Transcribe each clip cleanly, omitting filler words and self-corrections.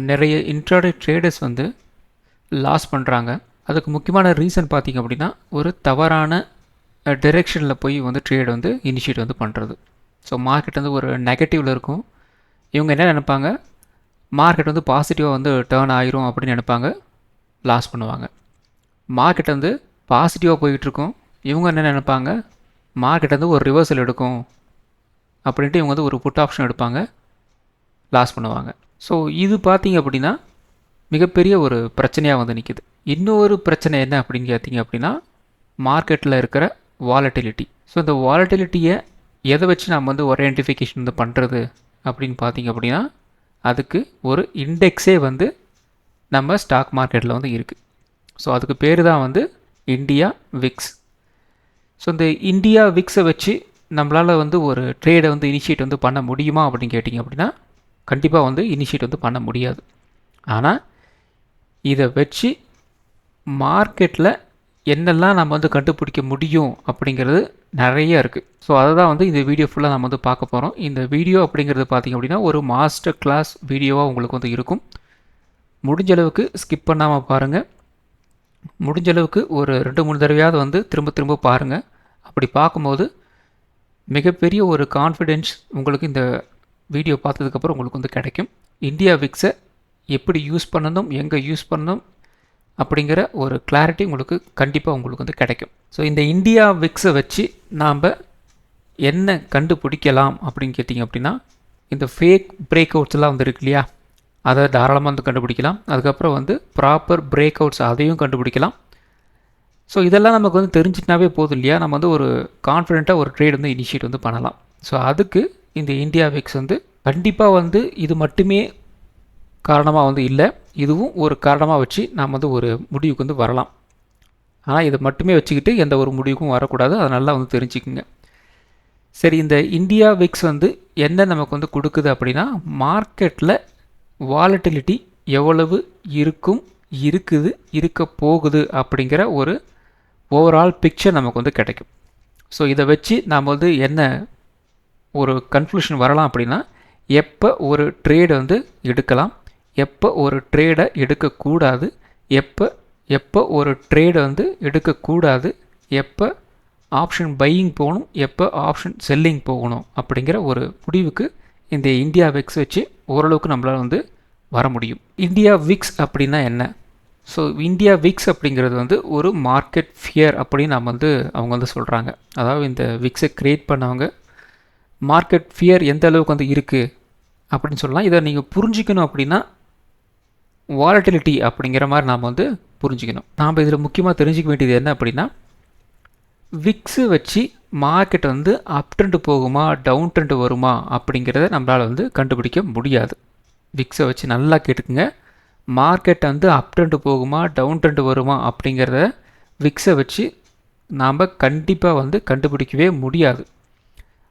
நிறைய intraday traders வந்து loss பண்ணுறாங்க. அதுக்கு முக்கியமான ரீசன் பார்த்திங்க அப்படின்னா ஒரு தவறான டைரெக்ஷனில் போய் வந்து ட்ரேட் வந்து இனிஷியேட் வந்து பண்ணுறது. ஸோ மார்க்கெட் வந்து ஒரு நெகட்டிவில் இருக்கும். இவங்க என்ன நினைப்பாங்க, மார்க்கெட் வந்து பாசிட்டிவாக வந்து டேர்ன் ஆயிரும் அப்படின்னு நினைப்பாங்க, லாஸ் பண்ணுவாங்க. மார்க்கெட் வந்து பாசிட்டிவாக போயிட்டுருக்கும், இவங்க என்ன நினைப்பாங்க, மார்க்கெட் வந்து ஒரு ரிவர்சல் எடுக்கும் அப்படின்ட்டு இவங்க வந்து ஒரு புட் ஆப்ஷன் எடுப்பாங்க, லாஸ் பண்ணுவாங்க. ஸோ இது பார்த்திங்க அப்படின்னா மிகப்பெரிய ஒரு பிரச்சனையாக வந்து நிற்கிது. இன்னொரு பிரச்சனை என்ன அப்படின்னு கேட்டிங்க அப்படின்னா மார்க்கெட்டில் இருக்கிற வாலட்டிலிட்டி. ஸோ இந்த வாலட்டிலிட்டியை எதை வச்சு நம்ம வந்து ஒரு ஐடென்டிஃபிகேஷன் வந்து பண்ணுறது அப்படின்னு பார்த்திங்க அப்படின்னா அதுக்கு ஒரு இண்டெக்ஸே வந்து நம்ம ஸ்டாக் மார்க்கெட்டில் வந்து இருக்குது. ஸோ அதுக்கு பேர் தான் வந்து இந்தியா விக்ஸ். ஸோ இந்த இந்தியா விக்ஸை வச்சு நம்மளால் வந்து ஒரு ட்ரேடை வந்து இனிஷியேட் வந்து பண்ண முடியுமா அப்படின்னு கேட்டிங்க அப்படின்னா கண்டிப்பாக வந்து இனிஷியேட் வந்து பண்ண முடியாது. ஆனால் இதை வச்சு மார்க்கெட்டில் என்னெல்லாம் நம்ம வந்து கண்டுபிடிக்க முடியும் அப்படிங்கிறது நிறைய இருக்குது. ஸோ அதை தான் வந்து இந்த வீடியோ ஃபுல்லாக நம்ம வந்து பார்க்க போகிறோம். இந்த வீடியோ அப்படிங்கிறது பார்த்திங்க அப்படின்னா ஒரு மாஸ்டர் கிளாஸ் வீடியோவாக உங்களுக்கு வந்து இருக்கும். முடிஞ்ச அளவுக்கு ஸ்கிப் பண்ணாமல் பாருங்கள். முடிஞ்ச அளவுக்கு ஒரு 2-3 தடவையாவது வந்து திரும்ப திரும்ப பாருங்கள். அப்படி பார்க்கும்போது மிகப்பெரிய ஒரு கான்ஃபிடென்ஸ் உங்களுக்கு இந்த வீடியோ பார்த்ததுக்கப்புறம் உங்களுக்கு வந்து கிடைக்கும். இந்தியா விக்ஸை எப்படி யூஸ் பண்ணணும், எங்கே யூஸ் பண்ணணும் அப்படிங்கிற ஒரு கிளாரிட்டி உங்களுக்கு கண்டிப்பாக உங்களுக்கு வந்து கிடைக்கும். ஸோ இந்த இந்தியா விக்ஸை வச்சு நாம் என்ன கண்டுபிடிக்கலாம் அப்படின்னு கேட்டிங்க அப்படின்னா இந்த ஃபேக் பிரேக் அவுட்ஸ்லாம் வந்து இருக்கு இல்லையா, அதை தாராளமாக வந்து கண்டுபிடிக்கலாம். அதுக்கப்புறம் வந்து ப்ராப்பர் பிரேக் அவுட்ஸ் அதையும் கண்டுபிடிக்கலாம். ஸோ இதெல்லாம் நமக்கு வந்து தெரிஞ்சிட்டுனாவே போதும் இல்லையா, நம்ம வந்து ஒரு கான்ஃபிடென்ட்டாக ஒரு ட்ரேட் வந்து இனிஷியேட் வந்து பண்ணலாம். ஸோ அதுக்கு இந்த இந்தியா விக்ஸ் வந்து கண்டிப்பாக வந்து இது மட்டுமே காரணமாக வந்து இல்லை, இதுவும் ஒரு காரணமாக வச்சு நாம் வந்து ஒரு முடிவுக்கு வந்து வரலாம். ஆனால் இதை மட்டுமே வச்சுக்கிட்டு எந்த ஒரு முடிவுக்கும் வரக்கூடாது, அதை நல்லா வந்து தெரிஞ்சுக்குங்க. சரி, இந்த இந்தியா விக்ஸ் வந்து என்ன நமக்கு வந்து கொடுக்குது அப்படின்னா மார்க்கெட்டில் வாலட்டிலிட்டி எவ்வளவு இருக்குது இருக்க போகுது அப்படிங்கிற ஒரு ஓவரால் பிக்சர் நமக்கு வந்து கிடைக்கும். ஸோ இதை வச்சு நாம் வந்து என்ன ஒரு கன்க்ளூஷன் வரலாம் அப்படின்னா எப்போ ஒரு ட்ரேடை வந்து எடுக்கலாம், எப்போ ஒரு ட்ரேடை எடுக்கக்கூடாது, எப்போ ஒரு ட்ரேடை வந்து எடுக்கக்கூடாது, எப்போ ஆப்ஷன் பையிங் போகணும், எப்போ ஆப்ஷன் செல்லிங் போகணும் அப்படிங்கிற ஒரு முடிவுக்கு இந்த இந்தியா விக்ஸ் வச்சு ஓரளவுக்கு நம்மளால் வந்து வர முடியும். இந்தியா விக்ஸ் அப்படின்னா என்ன? ஸோ இந்தியா விக்ஸ் அப்படிங்கிறது வந்து ஒரு மார்க்கெட் ஃபியர் அப்படின்னு நம்ம வந்து அவங்க வந்து சொல்கிறாங்க. அதாவது இந்த விக்ஸை க்ரியேட் பண்ணவங்க மார்க்கெட் ஃபியர் எந்த அளவுக்கு வந்து இருக்குது அப்படின்னு சொல்லலாம். இதை நீங்கள் புரிஞ்சிக்கணும் அப்படின்னா வாலட்டிலிட்டி அப்படிங்கிற மாதிரி நாம் வந்து புரிஞ்சிக்கணும். நாம் இதில் முக்கியமாக தெரிஞ்சிக்க வேண்டியது என்ன அப்படின்னா விக்ஸு வச்சு மார்க்கெட் வந்து அப் ட்ரெண்டு போகுமா டவுன் ட்ரெண்டு வருமா அப்படிங்கிறத நம்மளால் வந்து கண்டுபிடிக்க முடியாது. விக்ஸை வச்சு நல்லா கேட்டுக்குங்க, மார்க்கெட் வந்து அப் ட்ரெண்டு போகுமா டவுன் ட்ரெண்டு வருமா அப்படிங்கிறத விக்ஸை வச்சு நாம் கண்டிப்பாக வந்து கண்டுபிடிக்கவே முடியாது.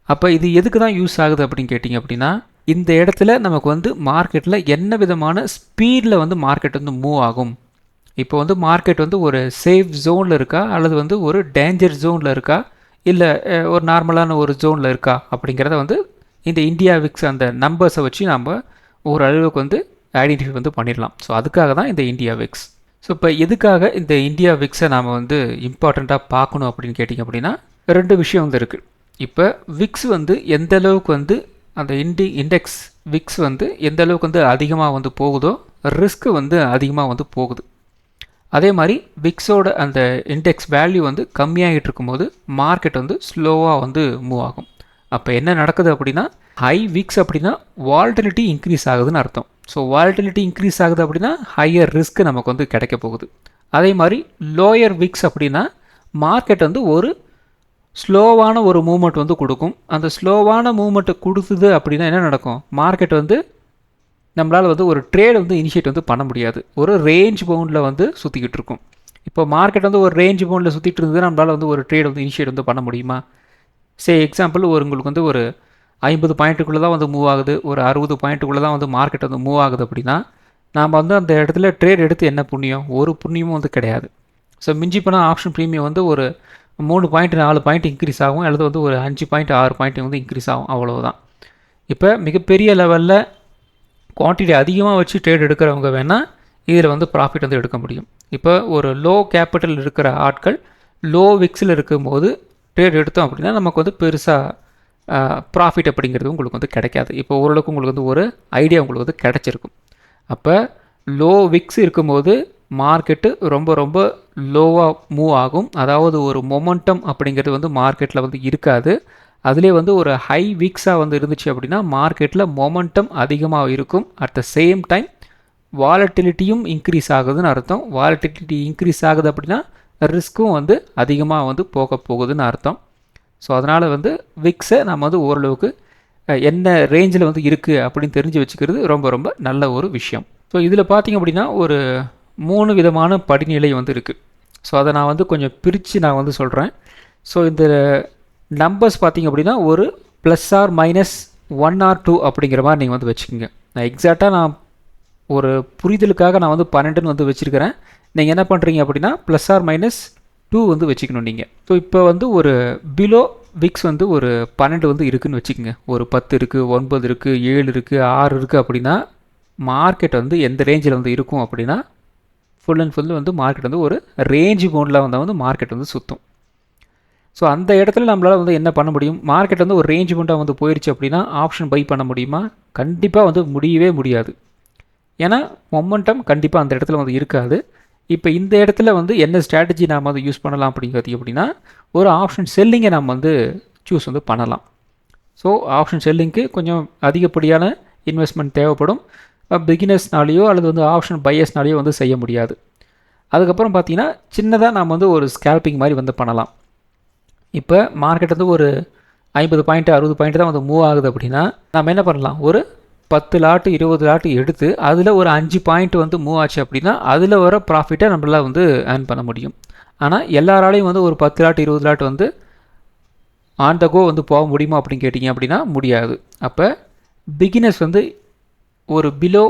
அப்போ இது எதுக்கு தான் யூஸ் ஆகுது அப்படின்னு கேட்டிங்க அப்படின்னா இந்த இடத்துல நமக்கு வந்து மார்க்கெட்டில் என்ன விதமான ஸ்பீடில் வந்து மார்க்கெட் வந்து மூவ் ஆகும், இப்போ வந்து மார்க்கெட் வந்து ஒரு சேஃப் ஜோனில் இருக்கா அல்லது வந்து ஒரு டேஞ்சர் ஜோனில் இருக்கா இல்லை ஒரு நார்மலான ஒரு ஜோனில் இருக்கா அப்படிங்கிறத வந்து இந்த இந்தியா விக்ஸ் அந்த நம்பர்ஸை வச்சு நம்ம ஓரளவுக்கு வந்து ஐடென்டிஃபை வந்து பண்ணிடலாம். ஸோ அதுக்காக தான் இந்த இந்தியா விக்ஸ். ஸோ இப்போ எதுக்காக இந்த இந்தியா விக்ஸை நாம் வந்து இம்பார்ட்டண்ட்டாக பார்க்கணும் அப்படின்னு கேட்டிங்க அப்படின்னா 2 விஷயம் வந்து இருக்குது. இப்போ விக்ஸ் வந்து எந்த அளவுக்கு வந்து அந்த இண்டெக்ஸ் விக்ஸ் வந்து எந்த அளவுக்கு வந்து அதிகமாக வந்து போகுதோ ரிஸ்க்கு வந்து அதிகமாக வந்து போகுது. அதே மாதிரி விக்ஸோட அந்த இண்டெக்ஸ் வேல்யூ வந்து கம்மியாகிட்டு இருக்கும்போது மார்க்கெட் வந்து ஸ்லோவாக வந்து மூவ் ஆகும். அப்போ என்ன நடக்குது அப்படின்னா ஹை விக்ஸ் அப்படின்னா வாலட்டிலிட்டி இன்க்ரீஸ் ஆகுதுன்னு அர்த்தம். ஸோ வாலட்டிலிட்டி இன்க்ரீஸ் ஆகுது அப்படின்னா ஹையர் ரிஸ்க் நமக்கு வந்து கிடைக்க போகுது. அதே மாதிரி லோயர் விக்ஸ் அப்படின்னா மார்க்கெட் வந்து ஒரு ஸ்லோவான ஒரு மூமெண்ட் வந்து கொடுக்கும். அந்த ஸ்லோவான மூமெண்ட்டை கொடுக்குது அப்படின்னா என்ன நடக்கும், மார்க்கெட் வந்து நம்மளால் வந்து ஒரு ட்ரேட் வந்து இனிஷியேட் வந்து பண்ண முடியாது, ஒரு ரேஞ்ச் பவுண்டில் வந்து சுற்றிக்கிட்டு இருக்கும். இப்போ மார்க்கெட் வந்து ஒரு ரேஞ்ச் பவுண்டில் சுற்றிட்டு இருந்தது நம்மளால் வந்து ஒரு ட்ரேட் வந்து இனிஷியேட் வந்து பண்ண முடியுமா? எக்ஸாம்பிள் உங்களுக்கு வந்து ஒரு 50 பாயிண்ட்டுக்குள்ளே தான் வந்து மூவ் ஆகுது, ஒரு 60 பாயிண்ட்டுக்குள்ளே தான் வந்து மார்க்கெட் வந்து மூவ் ஆகுது அப்படின்னா நாம் வந்து அந்த இடத்துல ட்ரேட் எடுத்து என்ன புண்ணியம், ஒரு புண்ணியமும் வந்து கிடையாது. ஸோ மிஞ்சி போனால் ஆப்ஷன் ப்ரீமியம் வந்து ஒரு 3 பாயிண்ட் 4 பாயிண்ட் இன்க்ரீஸ் ஆகும், அல்லது வந்து ஒரு 5 பாயிண்ட் 6 பாயிண்ட் வந்து இன்க்ரீஸ் ஆகும், அவ்வளவுதான். இப்போ மிகப்பெரிய லெவலில் குவான்டிட்டி அதிகமாக வச்சு ட்ரேட் எடுக்கிறவங்க வேணால் இதில் வந்து ப்ராஃபிட் வந்து எடுக்க முடியும். இப்போ ஒரு லோ கேபிட்டல் இருக்கிற ஆட்கள் லோ விக்ஸில் இருக்கும்போது ட்ரேட் எடுத்தோம் அப்படின்னா நமக்கு வந்து பெருசாக ப்ராஃபிட் அப்படிங்கிறது உங்களுக்கு வந்து கிடைக்காது. இப்போ ஓரளவுக்கு உங்களுக்கு வந்து ஒரு ஐடியா உங்களுக்கு வந்து கிடைச்சிருக்கும். அப்போ லோ விக்ஸ் இருக்கும்போது மார்க்கெட்டு ரொம்ப ரொம்ப லோவாக மூவ் ஆகும். அதாவது ஒரு மொமெண்டம் அப்படிங்கிறது வந்து மார்க்கெட்டில் வந்து இருக்காது. அதிலே வந்து ஒரு ஹை வீக்ஸாக வந்து இருந்துச்சு அப்படின்னா மார்க்கெட்டில் மொமெண்டம் அதிகமாக இருக்கும். அட் த சேம் டைம் வாலட்டிலிட்டியும் இன்க்ரீஸ் ஆகுதுன்னு அர்த்தம். வாலட்டிலிட்டி இன்க்ரீஸ் ஆகுது அப்படின்னா ரிஸ்க்கும் வந்து அதிகமாக வந்து போக போகுதுன்னு அர்த்தம். ஸோ அதனால் வந்து விக்ஸை நம்ம வந்து ஓரளவுக்கு என்ன ரேஞ்சில் வந்து இருக்குது அப்படின்னு தெரிஞ்சு வச்சுக்கிறது ரொம்ப ரொம்ப நல்ல ஒரு விஷயம். ஸோ இதில் பார்த்திங்க அப்படின்னா ஒரு 3 விதமான படிநிலை வந்து இருக்குது. ஸோ அதை நான் வந்து கொஞ்சம் பிரித்து நான் வந்து சொல்கிறேன். ஸோ இந்த நம்பர்ஸ் பார்த்திங்க அப்படின்னா ஒரு ப்ளஸ் ஆர் மைனஸ் 1 or 2 அப்படிங்கிற மாதிரி நீங்கள் வந்து வச்சுக்கோங்க. நான் எக்ஸாக்டாக நான் ஒரு புரிதலுக்காக நான் வந்து 12ன்னு வந்து வச்சுருக்கிறேன். நீங்கள் என்ன பண்ணுறீங்க அப்படின்னா ப்ளஸ் ஆர் மைனஸ் 2 வந்து வச்சுக்கணும் நீங்கள். ஸோ இப்போ வந்து ஒரு பிலோ விக்ஸ் வந்து ஒரு 12 வந்து இருக்குதுன்னு வச்சுக்கோங்க. ஒரு 10 இருக்குது, 9 இருக்குது, 7 இருக்குது, 6 இருக்குது அப்படின்னா மார்க்கெட் வந்து எந்த ரேஞ்சில் வந்து இருக்கும் அப்படின்னா ஃபுல் அண்ட் ஃபுல் வந்து மார்க்கெட் வந்து ஒரு ரேஞ்ச் மோடில் வந்தால் வந்து மார்க்கெட் வந்து சுற்றும். ஸோ அந்த இடத்துல நம்மளால் வந்து என்ன பண்ண முடியும்? மார்க்கெட் வந்து ஒரு ரேஞ்ச் மோட்டாக வந்து போயிடுச்சு அப்படின்னா ஆப்ஷன் பை பண்ண முடியுமா? கண்டிப்பாக வந்து முடியவே முடியாது. ஏன்னா மொமெண்டம் கண்டிப்பாக அந்த இடத்துல வந்து இருக்காது. இப்போ இந்த இடத்துல வந்து என்ன ஸ்ட்ராட்டஜி நாம் வந்து யூஸ் பண்ணலாம் அப்படிங்கிறது அப்படின்னா ஒரு ஆப்ஷன் செல்லிங்கை நம்ம வந்து சூஸ் வந்து பண்ணலாம். ஸோ ஆப்ஷன் செல்லிங்க்கு கொஞ்சம் அதிகப்படியான இன்வெஸ்ட்மெண்ட் தேவைப்படும். பிகினர்ஸ்னாலேயோ அல்லது வந்து ஆப்ஷன் பையர்ஸ்னாலேயோ வந்து செய்ய முடியாது. அதுக்கப்புறம் பார்த்தீங்கன்னா சின்னதாக நாம் வந்து ஒரு ஸ்கேல்பிங் மாதிரி வந்து பண்ணலாம். இப்போ மார்க்கெட் வந்து ஒரு 50 பாயிண்ட் 60 பாயிண்ட் தான் வந்து மூவ் ஆகுது அப்படின்னா நம்ம என்ன பண்ணலாம்? ஒரு 10 லாட்டு 20 லாட்டு எடுத்து அதில் ஒரு 5 பாயிண்ட் வந்து மூவ் ஆச்சு அப்படின்னா அதில் வர ப்ராஃபிட்டை நம்மளால் வந்து ஏர்ன் பண்ண முடியும். ஆனால் எல்லாராலையும் வந்து ஒரு 10 லாட் 20 லாட் வந்து ஆன் த கோ வந்து போக முடியுமா அப்படின்னு கேட்டிங்க அப்படின்னா முடியாது. அப்போ பிகினர்ஸ் வந்து ஒரு பிலோ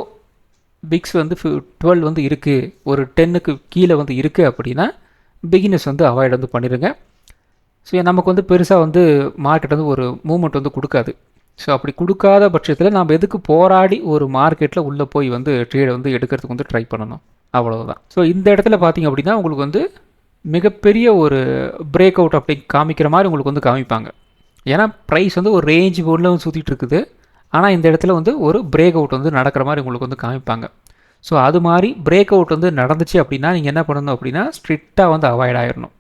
பிக்ஸ் வந்து 12 வந்து இருக்குது, ஒரு 10க்கு கீழே வந்து இருக்குது அப்படின்னா பிகினர்ஸ் வந்து அவாய்ட் வந்து பண்ணிடுங்க. ஸோ நமக்கு வந்து பெருசாக வந்து மார்க்கெட் வந்து ஒரு மூவ்மெண்ட் வந்து கொடுக்காது. ஸோ அப்படி கொடுக்காத பட்சத்தில் நம்ம எதுக்கு போராடி ஒரு மார்க்கெட்டில் உள்ளே போய் வந்து ட்ரேடை வந்து எடுக்கிறதுக்கு வந்து ட்ரை பண்ணணும், அவ்வளோதான். ஸோ இந்த இடத்துல பார்த்திங்க அப்படின்னா உங்களுக்கு வந்து மிகப்பெரிய ஒரு பிரேக் அவுட் அப்படி காமிக்கிற மாதிரி உங்களுக்கு வந்து காமிப்பாங்க. ஏன்னா ப்ரைஸ் வந்து ஒரு ரேஞ்ச் போர்டில் வந்து சுற்றிட்டு இருக்குது. ஆனால் இந்த இடத்துல வந்து ஒரு பிரேக் அவுட் வந்து நடக்கிற மாதிரி உங்களுக்கு வந்து காமிப்பாங்க. ஸோ அது மாதிரி பிரேக் அவுட் வந்து நடந்துச்சு அப்படின்னா நீங்கள் என்ன பண்ணணும் அப்படின்னா ஸ்ட்ரிக்டாக வந்து அவாய்ட் ஆகிடணும்.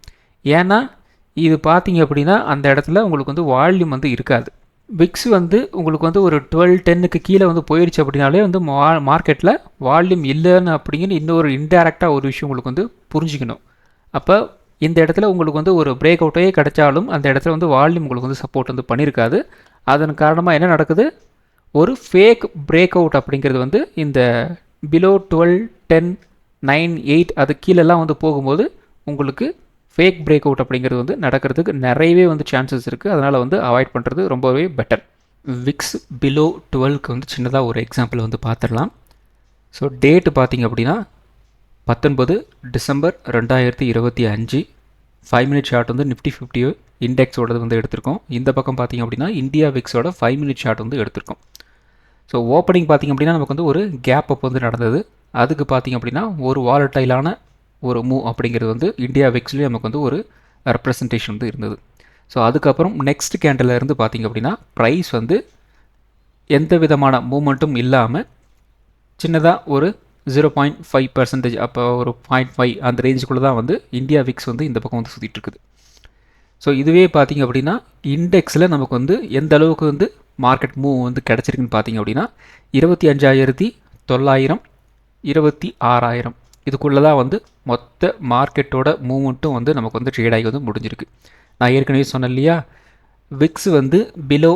ஏன்னா இது பார்த்தீங்க அப்படின்னா அந்த இடத்துல உங்களுக்கு வந்து வால்யூம் வந்து இருக்காது. விக்ஸ் வந்து உங்களுக்கு வந்து ஒரு 12-10க்கு கீழே வந்து போயிடுச்சு அப்படின்னாலே வந்து மார்க்கெட்டில் வால்யூம் இல்லைன்னு அப்படிங்கிற இன்னொரு இன்டெரக்டாக ஒரு விஷயம் உங்களுக்கு வந்து புரிஞ்சிக்கணும். அப்போ இந்த இடத்துல உங்களுக்கு வந்து ஒரு பிரேக் அவுட்டே கிடைச்சாலும் அந்த இடத்துல வந்து வால்யூம் உங்களுக்கு வந்து சப்போர்ட் வந்து பண்ணியிருக்காது. அதன் காரணமாக என்ன நடக்குது? ஒரு ஃபேக் பிரேக் அவுட் அப்படிங்கிறது வந்து இந்த பிலோ 12, 10, 9, 8 அது கீழெல்லாம் வந்து போகும்போது உங்களுக்கு ஃபேக் பிரேக் அவுட் அப்படிங்கிறது வந்து நடக்கிறதுக்கு நிறையவே வந்து சான்சஸ் இருக்குது. அதனால் வந்து அவாய்ட் பண்ணுறது ரொம்பவே பெட்டர். விக்ஸ் பிலோ 12க்கு வந்து சின்னதாக ஒரு எக்ஸாம்பிள் வந்து பார்த்துடலாம். ஸோ டேட்டு பார்த்திங்க அப்படின்னா 19 டிசம்பர் 2025 5 மினிட் ஷார்ட் வந்து நிஃப்டி 50 இண்டெக்ஸோடது வந்து எடுத்திருக்கோம். இந்த பக்கம் பார்த்திங்க அப்படின்னா இந்தியா விக்ஸோட 5 மினிட் ஷார்ட் வந்து எடுத்திருக்கோம். ஸோ ஓப்பனிங் பார்த்திங்க அப்படின்னா நமக்கு வந்து ஒரு கேப் அப் வந்து நடந்தது. அதுக்கு பார்த்திங்க அப்படின்னா ஒரு வாலட்டைலான ஒரு மூவ் அப்படிங்கிறது வந்து இந்தியா விக்ஸ்லேயே நமக்கு வந்து ஒரு ரெப்ரசன்டேஷன் வந்து இருந்தது. ஸோ அதுக்கப்புறம் நெக்ஸ்ட் கேண்டில் இருந்து பார்த்திங்க அப்படின்னா ப்ரைஸ் வந்து எந்த விதமான மூமெண்ட்டும் இல்லாமல் சின்னதாக ஒரு 0.5% அப்போ ஒரு 0.5 அந்த ரேஞ்சுக்குள்ளே தான் வந்து இந்தியா விக்ஸ் வந்து இந்த பக்கம் வந்து சுற்றிட்டு இருக்குது. ஸோ இதுவே பார்த்திங்க அப்படின்னா இண்டெக்ஸில் நமக்கு வந்து எந்த அளவுக்கு வந்து மார்க்கெட் மூவ் வந்து கிடச்சிருக்குன்னு பார்த்திங்க அப்படின்னா 25,900 26,000 இதுக்குள்ளே தான் வந்து மொத்த மார்க்கெட்டோட மூவ்மெண்ட்டும் வந்து நமக்கு வந்து ட்ரேட் ஆகி வந்து முடிஞ்சிருக்கு. நான் ஏற்கனவே சொன்னேன் இல்லையா, விக்ஸ் வந்து பிலோ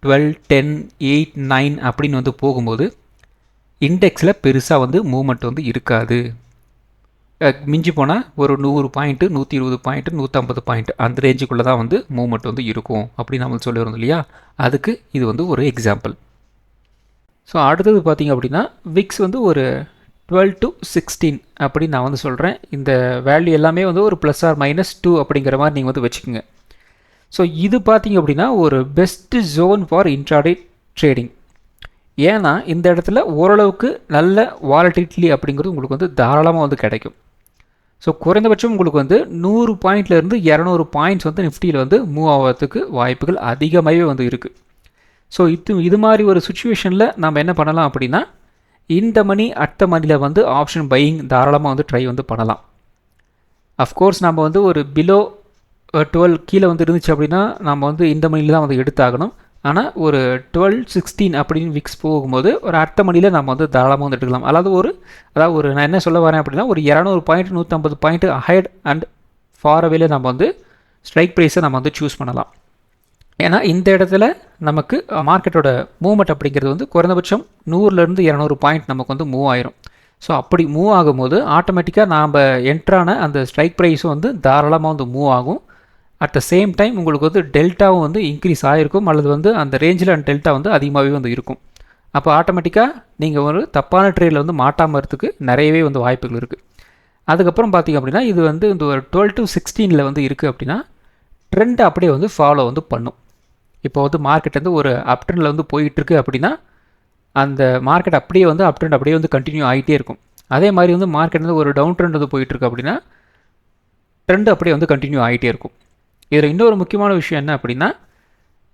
12, 10, 8, 9 அப்படின்னு வந்து போகும்போது இண்டெக்ஸில் பெருசாக வந்து மூவ்மெண்ட் வந்து இருக்காது. மிஞ்சி போனால் ஒரு 100 பாயிண்ட்டு 120 பாயிண்ட்டு 150 பாயிண்ட் அந்த ரேஞ்சுக்குள்ளே தான் வந்து மூவ்மெண்ட் வந்து இருக்கும் அப்படின்னு நம்ம சொல்லியிருந்தோம் இல்லையா. அதுக்கு இது வந்து ஒரு எக்ஸாம்பிள். ஸோ அடுத்தது பார்த்திங்க அப்படின்னா விக்ஸ் வந்து ஒரு 12 to 16 அப்படின்னு நான் வந்து சொல்கிறேன். இந்த வேல்யூ எல்லாமே வந்து ஒரு +or-2 அப்படிங்கிற மாதிரி நீங்கள் வந்து வச்சுக்கோங்க. ஸோ இது பார்த்திங்க அப்படின்னா ஒரு best zone for intraday trading. ஏன்னா இந்த இடத்துல ஓரளவுக்கு நல்ல வாலட்டிலிட்டி அப்படிங்கிறது உங்களுக்கு வந்து தாராளமாக வந்து கிடைக்கும். ஸோ குறைந்தபட்சம் உங்களுக்கு வந்து 100 பாயிண்ட்லேருந்து 200 பாயிண்ட்ஸ் வந்து நிஃப்டியில் வந்து மூவ் ஆகிறதுக்கு வாய்ப்புகள் அதிகமாகவே வந்து இருக்குது. ஸோ இது மாதிரி ஒரு சுச்சுவேஷனில் நம்ம என்ன பண்ணலாம் அப்படின்னா, இந்த மணி அடுத்த மணியில் வந்து ஆப்ஷன் பையிங் தாராளமாக வந்து ட்ரை வந்து பண்ணலாம். அஃப்கோர்ஸ் நம்ம வந்து ஒரு பிலோ 12 கீழே வந்து இருந்துச்சு அப்படின்னா நம்ம வந்து இந்த மணியில் தான் வந்து எடுத்தாகணும். ஆனால் ஒரு 12-16 அப்படின்னு விக்ஸ் போகும்போது ஒரு அடுத்த மணியில் நம்ம வந்து தாராளமாக வந்து எடுக்கலாம். அதாவது நான் என்ன சொல்ல வரேன் அப்படின்னா, ஒரு 200 point 150 point ahead and for அவேல நம்ம வந்து ஸ்ட்ரைக் ப்ரைஸை நம்ம வந்து சூஸ் பண்ணலாம். ஏன்னா இந்த இடத்துல நமக்கு மார்க்கெட்டோட மூவ்மெண்ட் அப்படிங்கிறது வந்து குறைந்தபட்சம் 100லேருந்து 200 பாயிண்ட் நமக்கு வந்து மூவ் ஆயிரும். ஸோ அப்படி மூவ் ஆகும்போது ஆட்டோமேட்டிக்காக நாம் என்ட்ரான அந்த ஸ்ட்ரைக் ப்ரைஸும் வந்து தாராளமாக வந்து மூவ் ஆகும். அட் த சேம் டைம் உங்களுக்கு வந்து டெல்டாவும் வந்து இன்க்ரீஸ் ஆகிருக்கும், அல்லது வந்து அந்த ரேஞ்சில் அந்த டெல்டா வந்து அதிகமாகவே வந்து இருக்கும். அப்போ ஆட்டோமேட்டிக்காக நீங்கள் ஒரு தப்பான ட்ரேடில் வந்து மாட்டாமல் இருக்கிறதுக்கு நிறையவே வந்து வாய்ப்புகள் இருக்குது. அதுக்கப்புறம் பார்த்திங்க அப்படின்னா, இது வந்து இந்த ஒரு 12-16 வந்து இருக்குது அப்படின்னா ட்ரெண்ட் அப்படியே வந்து ஃபாலோ வந்து பண்ணும். இப்போ வந்து மார்க்கெட் வந்து ஒரு அப் ட்ரெண்டில் வந்து போயிட்டுருக்கு அப்படின்னா அந்த மார்க்கெட் அப்படியே வந்து அப் ட்ரெண்ட் அப்படியே வந்து கண்டினியூ ஆகிட்டே இருக்கும். அதே மாதிரி வந்து மார்க்கெட் வந்து ஒரு டவுன் ட்ரெண்ட் வந்து போயிட்டுருக்கு அப்படின்னா ட்ரெண்ட் அப்படியே வந்து கண்டினியூ ஆகிட்டே இருக்கும். இதில் இன்னொரு முக்கியமான விஷயம் என்ன அப்படின்னா,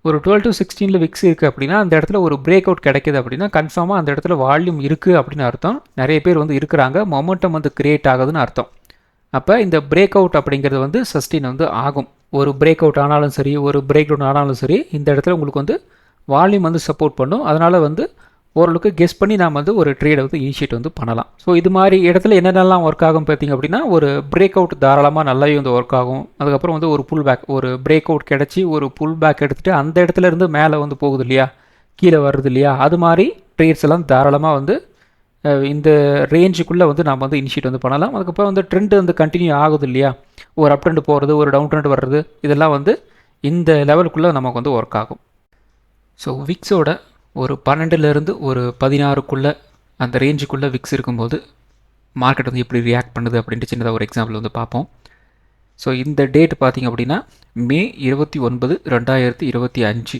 ஒரு 12-16 விக்ஸ் இருக்குது அப்படின்னா அந்த இடத்துல ஒரு பிரேக் அவுட் கிடைக்கிது அப்படின்னா கன்ஃபார்மாக அந்த இடத்துல வால்யூம் இருக்குது அப்படின்னு அர்த்தம். நிறைய பேர் வந்து இருக்கிறாங்க, மொமெண்டம் வந்து கிரியேட் ஆகுதுன்னு அர்த்தம். அப்போ இந்த பிரேக் அவுட் அப்படிங்கிறது வந்து சஸ்டெயின் வந்து ஆகும். ஒரு பிரேக் அவுட் ஆனாலும் சரி, ஒரு பிரேக் டவுன் ஆனாலும் சரி, இந்த இடத்துல உங்களுக்கு வந்து வால்யூம் வந்து சப்போர்ட் பண்ணும். அதனால் வந்து ஓரளவுக்கு கெஸ் பண்ணி நாம் வந்து ஒரு ட்ரேடை வந்து இனிஷியேட் வந்து பண்ணலாம். ஸோ இது மாதிரி இடத்துல என்னென்னலாம் ஒர்க் ஆகும் பார்த்திங்க அப்படின்னா, ஒரு பிரேக் அவுட் தாராளமாக நல்லாவே வந்து ஒர்க் ஆகும். அதுக்கப்புறம் வந்து ஒரு புல் பேக், ஒரு பிரேக் அவுட் கிடச்சி ஒரு புல் பேக் எடுத்துகிட்டு அந்த இடத்துல இருந்து மேலே வந்து போகுது இல்லையா, கீழே வருது இல்லையா, அது மாதிரி ட்ரேட்ஸ் எல்லாம் தாராளமாக வந்து இந்த ரேஞ்சுக்குள்ளே வந்து நாம் வந்து இனிஷியேட் வந்து பண்ணலாம். அதுக்கப்புறம் வந்து ட்ரெண்ட் வந்து கண்டினியூ ஆகுது இல்லையா, ஒரு அப் ட்ரெண்ட் போகிறது, ஒரு டவுன் ட்ரெண்ட் வர்றது, இதெல்லாம் வந்து இந்த லெவலுக்குள்ளே நமக்கு வந்து ஒர்க் ஆகும். ஸோ விக்ஸோட ஒரு 12லேருந்து ஒரு 16க்குள்ளே அந்த ரேஞ்சுக்குள்ளே விக்ஸ் இருக்கும்போது மார்க்கெட் வந்து எப்படி ரியாக்ட் பண்ணுது அப்படின்ட்டு சின்னதாக ஒரு எக்ஸாம்பிள் வந்து பார்ப்போம். ஸோ இந்த டேட் பார்த்திங்க அப்படின்னா மே 29, 2025.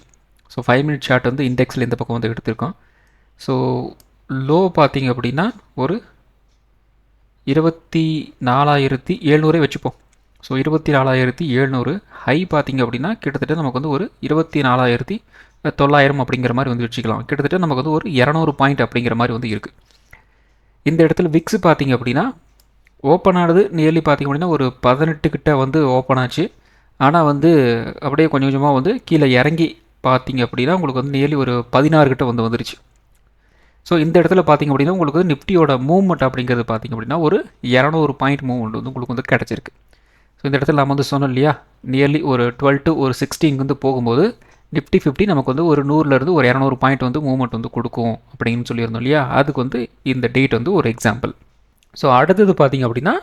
ஸோ 5 மினிட் சார்ட் வந்து இண்டெக்ஸில் இந்த பக்கம் வந்து எடுத்திருக்கோம். ஸோ லோ பார்த்திங்க அப்படின்னா ஒரு 24,700 வச்சுப்போம். ஸோ 24,700. ஹை பார்த்திங்க அப்படின்னா கிட்டத்தட்ட நமக்கு வந்து ஒரு 24,900 அப்படிங்கிற மாதிரி வந்து வச்சுக்கலாம். கிட்டத்தட்ட நமக்கு வந்து ஒரு 200 பாயிண்ட் அப்படிங்கிற மாதிரி வந்து இருக்குது. இந்த இடத்துல விக்ஸ் பார்த்திங்க அப்படின்னா ஓப்பன் ஆனது நியர்லி பார்த்திங்க அப்படின்னா ஒரு 18 கிட்ட வந்து ஓப்பன் ஆச்சு. ஆனால் வந்து அப்படியே கொஞ்சம் கொஞ்சமாக வந்து கீழே இறங்கி பார்த்திங்க அப்படின்னா உங்களுக்கு வந்து நியர்லி ஒரு 16 கிட்ட வந்து வந்துருச்சு. ஸோ இந்த இடத்துல பார்த்திங்க அப்படின்னா உங்களுக்கு வந்து நிஃப்டியோட மூவ்மெண்ட் அப்படிங்கிறது பார்த்திங்க அப்படின்னா ஒரு 200 பாயிண்ட் மூவ்மெண்ட் வந்து உங்களுக்கு வந்து கிடச்சிருக்கு. ஸோ இந்த இடத்துல நம்ம வந்து சொன்னோம் இல்லையா, நியர்லி ஒரு 12 to ஒரு 16 வந்து போகும்போது நிஃப்டி 50 நமக்கு வந்து ஒரு 100லேருந்து ஒரு 200 பாயிண்ட் வந்து மூவ்மெண்ட் வந்து கொடுக்கும் அப்படின்னு சொல்லியிருந்தோம் இல்லையா, அதுக்கு வந்து இந்த டேட் வந்து ஒரு எக்ஸாம்பிள். ஸோ அடுத்தது பார்த்திங்க அப்படின்னா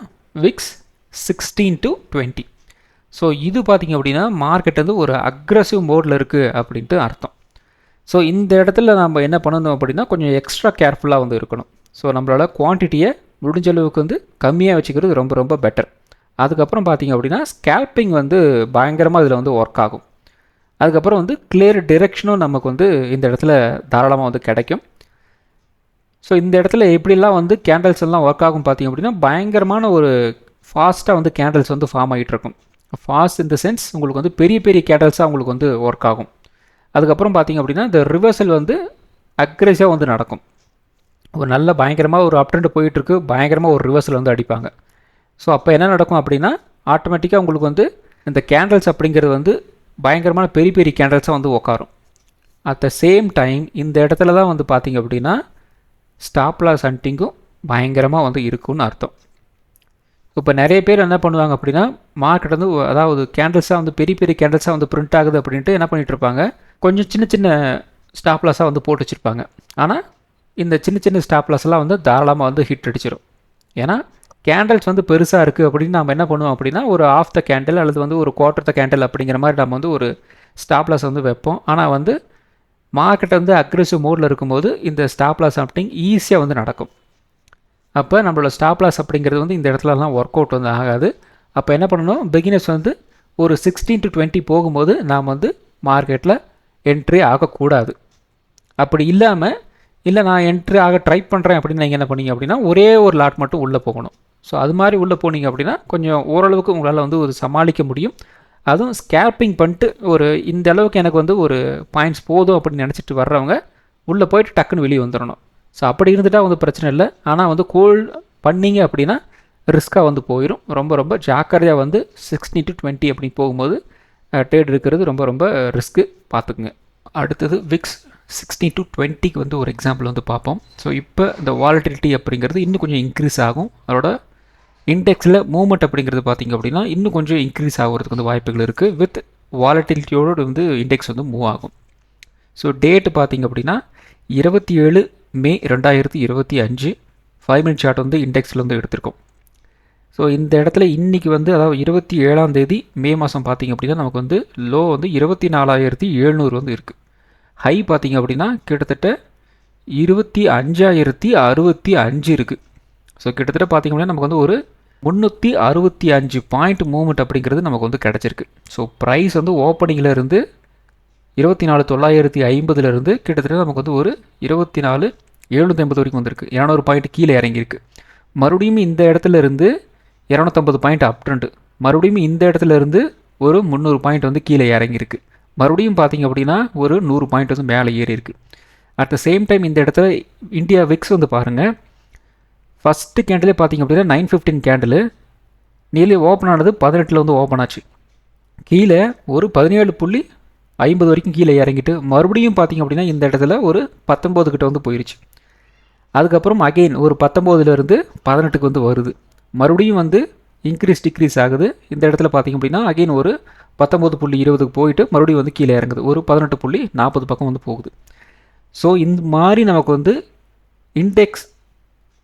விக்ஸ் 16 to 20. ஸோ இது பார்த்திங்க அப்படின்னா மார்க்கெட் வந்து ஒரு அக்ரஸிவ் மோடில் இருக்குது அப்படின்ட்டு அர்த்தம். ஸோ இந்த இடத்துல நம்ம என்ன பண்ணணும் அப்படின்னா கொஞ்சம் எக்ஸ்ட்ரா கேர்ஃபுல்லாக வந்து இருக்கணும். ஸோ நம்மளால் குவான்டிட்டியை முடிஞ்ச அளவுக்கு வந்து கம்மியாக வச்சுக்கிறது ரொம்ப ரொம்ப பெட்டர். அதுக்கப்புறம் பார்த்திங்க அப்படின்னா ஸ்கேல்பிங் வந்து பயங்கரமாக இதில் வந்து ஒர்க் ஆகும். அதுக்கப்புறம் வந்து கிளியர் டிரெக்ஷனும் நமக்கு வந்து இந்த இடத்துல தாராளமாக வந்து கிடைக்கும். ஸோ இந்த இடத்துல எப்படிலாம் வந்து கேண்டல்ஸ் எல்லாம் ஒர்க் ஆகும் பார்த்திங்க அப்படின்னா பயங்கரமான ஒரு ஃபாஸ்ட்டாக வந்து கேண்டல்ஸ் வந்து ஃபார்ம் ஆகிட்டு இருக்கும். ஃபாஸ்ட் இன் த சென்ஸ் உங்களுக்கு வந்து பெரிய பெரிய கேண்டல்ஸாக உங்களுக்கு வந்து ஒர்க் ஆகும். அதுக்கப்புறம் பார்த்திங்க அப்படின்னா இந்த ரிவர்சல் வந்து அக்ரெசிவாக வந்து நடக்கும். ஒரு நல்ல பயங்கரமாக ஒரு அப் ட்ரெண்ட் போயிட்டுருக்கு, பயங்கரமாக ஒரு ரிவர்சல் வந்து அடிப்பாங்க. ஸோ அப்போ என்ன நடக்கும் அப்படின்னா ஆட்டோமேட்டிக்காக உங்களுக்கு வந்து இந்த கேண்டல்ஸ் அப்படிங்கிறது வந்து பயங்கரமான பெரிய பெரிய கேண்டல்ஸாக வந்து உட்காரும். அட் த சேம் டைம் இந்த இடத்துல தான் வந்து பார்த்திங்க அப்படின்னா ஸ்டாப் லாஸ் ஹண்டிங்கும் பயங்கரமாக வந்து இருக்குன்னு அர்த்தம். இப்போ நிறைய பேர் என்ன பண்ணுவாங்க அப்படின்னா மார்க்கெட் வந்து அதாவது கேண்டல்ஸாக வந்து பெரிய பெரிய கேண்டல்ஸாக வந்து பிரிண்ட் ஆகுது அப்படின்ட்டு என்ன பண்ணிகிட்டு இருப்பாங்க, கொஞ்சம் சின்ன சின்ன ஸ்டாப் லாஸாக வந்து போட்டு வச்சுருப்பாங்க. ஆனால் இந்த சின்ன சின்ன ஸ்டாப் லாஸ்லாம் வந்து தாராளமாக வந்து ஹிட் அடிச்சிடும். ஏன்னா கேண்டல்ஸ் வந்து பெருசாக இருக்குது அப்படின்னு நம்ம என்ன பண்ணுவோம் அப்படின்னா ஒரு ஆஃப் த கேண்டில் அல்லது வந்து ஒரு குவார்ட்டர் த கேண்டில் அப்படிங்கிற மாதிரி நம்ம வந்து ஒரு ஸ்டாப் லாஸ் வந்து வைப்போம். ஆனால் வந்து மார்க்கெட் வந்து அக்ரெசிவ் மோடில் இருக்கும்போது இந்த ஸ்டாப் லாஸ் அப்படிங்க ஈஸியாக வந்து நடக்கும். அப்போ நம்மளோட ஸ்டாப் லாஸ் அப்படிங்கிறது வந்து இந்த இடத்துலலாம் ஒர்க் அவுட் வந்து ஆகாது. அப்போ என்ன பண்ணணும், பிகினர்ஸ் வந்து ஒரு 16 to 20 போகும்போது நாம் வந்து மார்க்கெட்டில் என்ட்ரி ஆகக்கூடாது. அப்படி இல்லாமல் இல்லை நான் என்ட்ரி ஆக ட்ரை பண்ணுறேன் அப்படின்னு நீங்கள் என்ன பண்ணீங்க அப்படின்னா ஒரே ஒரு லாட் மட்டும் உள்ளே போகணும். ஸோ அது மாதிரி உள்ளே போனீங்க அப்படின்னா கொஞ்சம் ஓரளவுக்கு உங்களால் வந்து ஒரு சமாளிக்க முடியும். அதுவும் ஸ்கேல்பிங் பண்ணிட்டு ஒரு இந்த அளவுக்கு எனக்கு வந்து ஒரு பாயிண்ட்ஸ் போதும் அப்படின்னு நினச்சிட்டு வர்றவங்க உள்ளே போயிட்டு டக்குன்னு வெளியே வந்துடணும். ஸோ அப்படி இருந்துட்டால் வந்து பிரச்சனை இல்லை. ஆனால் வந்து கோல் பண்ணிங்க அப்படின்னா ரிஸ்க்காக வந்து போயிடும். ரொம்ப ரொம்ப ஜாக்கிரதையாக வந்து 60 to 20 அப்படி போகும்போது ட்ரேட் இருக்கிறது ரொம்ப ரொம்ப ரிஸ்க்கு, பார்த்துக்குங்க. அடுத்தது விக்ஸ் 60 to 20க்கு வந்து ஒரு எக்ஸாம்பிள் வந்து பார்ப்போம். ஸோ இப்போ இந்த வாலட்டிலிட்டி அப்படிங்கிறது இன்னும் கொஞ்சம் இன்க்ரீஸ் ஆகும். அதோட இண்டெக்ஸில் மூவ்மெண்ட் அப்படிங்கிறது பார்த்திங்க அப்படின்னா இன்னும் கொஞ்சம் இன்க்ரீஸ் ஆகிறதுக்கு வந்து வாய்ப்புகள் இருக்குது. வித் வாலட்டிலிட்டியோடு வந்து இண்டெக்ஸ் வந்து மூவ் ஆகும். ஸோ டேட்டு பார்த்திங்க அப்படின்னா 27 May 2025 5 minute சார்ட் வந்து இண்டெக்ஸில் வந்து எடுத்திருக்கோம். ஸோ இந்த இடத்துல இன்றைக்கி வந்து அதாவது 27 மே மாதம் பார்த்திங்க அப்படின்னா நமக்கு வந்து லோ வந்து 24,700 வந்து இருக்குது. ஹை பார்த்திங்க அப்படின்னா கிட்டத்தட்ட 25,065 இருக்குது. ஸோ கிட்டத்தட்ட பார்த்திங்க அப்படின்னா நமக்கு வந்து ஒரு 365 பாயிண்ட் மூவ்மெண்ட் அப்படிங்கிறது நமக்கு வந்து கிடச்சிருக்கு. ஸோ ப்ரைஸ் வந்து ஓப்பனிங்கில் இருந்து 24,950 கிட்டத்தட்ட நமக்கு வந்து ஒரு 24,750 வரைக்கும் வந்திருக்கு. 200 பாயிண்ட் கீழே இறங்கியிருக்கு. மறுபடியும் இந்த இடத்துல இருந்து 250 பாயிண்ட் அப் ட்ரெண்ட், மறுபடியும் இந்த இடத்துல இருந்து ஒரு 300 பாயிண்ட் வந்து கீழே இறங்கியிருக்கு. மறுபடியும் பார்த்திங்க அப்படின்னா ஒரு 100 பாயிண்ட் வந்து மேலே ஏறி இருக்குது. அட் த சேம் டைம் இந்த இடத்துல இந்தியா விக்ஸ் வந்து பாருங்கள், ஃபஸ்ட்டு கேண்டிலே பார்த்திங்க அப்படின்னா 915 கேண்டில் நியர்லி ஓப்பன் ஆனது 18 வந்து ஓப்பன் ஆச்சு. கீழே ஒரு 17.50 வரைக்கும் கீழே இறங்கிட்டு மறுபடியும் பார்த்திங்க அப்படின்னா இந்த இடத்துல ஒரு 19 கிட்ட வந்து போயிடுச்சு. அதுக்கப்புறம் அகெயின் ஒரு 19லேருந்து 18க்கு வந்து வருது. மறுபடியும் வந்து டிக்ரீஸ் ஆகுது. இந்த இடத்துல பார்த்திங்க அப்படின்னா அகெயின் ஒரு 19.20க்கு போயிட்டு மறுபடியும் வந்து கீழே இறங்குது. ஒரு 18.40 பக்கம் வந்து போகுது. ஸோ இந்த மாதிரி நமக்கு வந்து இண்டெக்ஸ்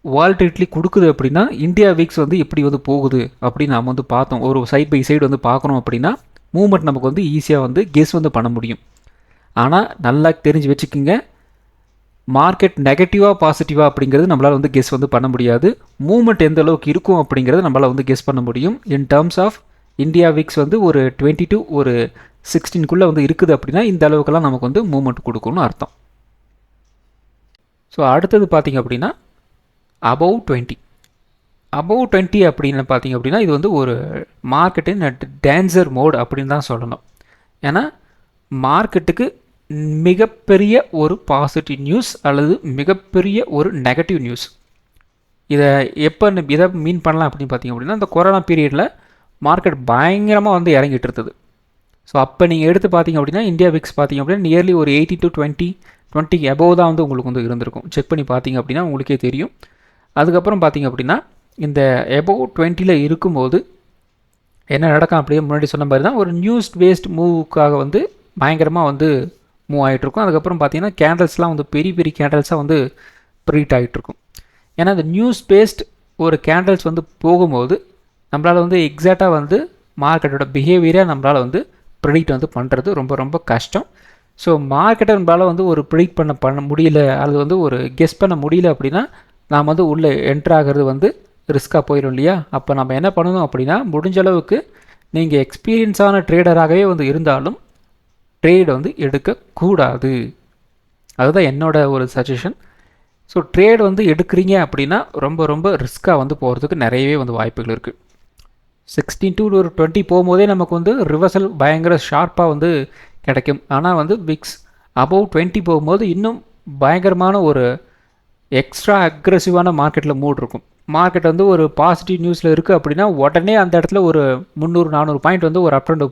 வாலட்டிலிட்டி கொடுக்குது அப்படின்னா இந்தியா விக்ஸ் வந்து எப்படி வந்து போகுது அப்படின்னு நாம் வந்து பார்த்தோம். ஒரு சைட் பை சைடு வந்து பார்க்கணும் அப்படின்னா மூவ்மெண்ட் நமக்கு வந்து ஈஸியாக வந்து கெஸ் வந்து பண்ண முடியும். ஆனால் நல்லா தெரிஞ்சு வச்சுக்கோங்க, மார்க்கெட் நெகட்டிவாக பாசிட்டிவாக அப்படிங்கிறது நம்மளால் வந்து கெஸ் வந்து பண்ண முடியாது. மூவ்மெண்ட் எந்த அளவுக்கு இருக்கும் அப்படிங்கிறது நம்மளால் வந்து கெஸ் பண்ண முடியும். In terms of India VIX வந்து ஒரு 20 to ஒரு 16க்குள்ளே வந்து இருக்குது அப்படின்னா இந்த அளவுக்கெல்லாம் நமக்கு வந்து மூவ்மெண்ட் கொடுக்கணும்னு அர்த்தம். ஸோ அடுத்தது பார்த்திங்க அப்படின்னா above 20 அப்படின்னு பார்த்திங்க அப்படின்னா இது வந்து ஒரு மார்க்கெட்டின் டேஞ்சர் மோட் அப்படின்னு தான் சொல்லணும். ஏன்னா மார்க்கெட்டுக்கு மிகப்பெரிய ஒரு பாசிட்டிவ் நியூஸ் அல்லது மிகப்பெரிய ஒரு நெகட்டிவ் நியூஸ் இதை இதை மீன் பண்ணலாம் அப்படின்னு பார்த்திங்க அப்படின்னா இந்த கொரோனா பீரியடில் மார்க்கெட் பயங்கரமாக வந்து இறங்கிட்டு இருந்தது. ஸோ அப்போ நீங்கள் எடுத்து பார்த்திங்க அப்படின்னா இந்தியா விக்ஸ் பார்த்திங்க அப்படின்னா நியர்லி ஒரு 80 to 20 அபோவ் தான் வந்து உங்களுக்கு வந்து இருந்திருக்கும். செக் பண்ணி பார்த்திங்க அப்படின்னா உங்களுக்கே தெரியும். அதுக்கப்புறம் பார்த்திங்க அப்படின்னா இந்த எபோவ் 20ல் இருக்கும்போது என்ன நடக்கும் அப்படியே முன்னாடி சொன்ன மாதிரி தான் ஒரு நியூஸ் பேஸ்ட் மூவுக்காக வந்து பயங்கரமாக வந்து மூவ் ஆகிட்ருக்கும். அதுக்கப்புறம் பார்த்திங்கன்னா கேண்டல்ஸ்லாம் வந்து பெரிய பெரிய கேண்டல்ஸாக வந்து ப்ரீட் ஆகிட்ருக்கும். ஏன்னா இந்த நியூஸ் பேஸ்ட் ஒரு கேண்டல்ஸ் வந்து போகும்போது நம்மளால் வந்து எக்ஸாக்டாக வந்து மார்க்கெட்டோட பிஹேவியரை நம்மளால் வந்து ப்ரிடிக்ட் வந்து பண்ணுறது ரொம்ப ரொம்ப கஷ்டம். ஸோ மார்க்கெட்டை நம்மளால் வந்து ஒரு ப்ரிடிக்ட் பண்ண முடியல அல்லது வந்து ஒரு கெஸ் பண்ண முடியல அப்படின்னா நாம் வந்து உள்ளே என்ட்ராகிறது வந்து ரிஸ்க்காக போயிடும் இல்லையா. அப்போ நம்ம என்ன பண்ணணும் அப்படின்னா முடிஞ்ச அளவுக்கு நீங்கள் எக்ஸ்பீரியன்ஸான ட்ரேடராகவே வந்து இருந்தாலும் ட்ரேட் வந்து எடுக்கக்கூடாது. அதுதான் என்னோட ஒரு சஜஷன். ஸோ ட்ரேட் வந்து எடுக்கிறீங்க அப்படின்னா ரொம்ப ரொம்ப ரிஸ்க்காக வந்து போகிறதுக்கு நிறையவே வந்து வாய்ப்புகள் இருக்குது. 16 to ஒரு 20 போகும்போதே நமக்கு வந்து ரிவர்சல் பயங்கர ஷார்ப்பாக வந்து கிடைக்கும். ஆனால் வந்து விக்ஸ் அபவ் 20 போகும்போது இன்னும் பயங்கரமான ஒரு எக்ஸ்ட்ரா அக்ரெசிவான மார்க்கெட்டில் மூட் இருக்கும். மார்க்கெட் வந்து ஒரு பாசிட்டிவ் நியூஸில் இருக்குது அப்படின்னா உடனே அந்த இடத்துல ஒரு 300-400 பாயிண்ட் வந்து ஒரு அப் ட்ரெண்ட்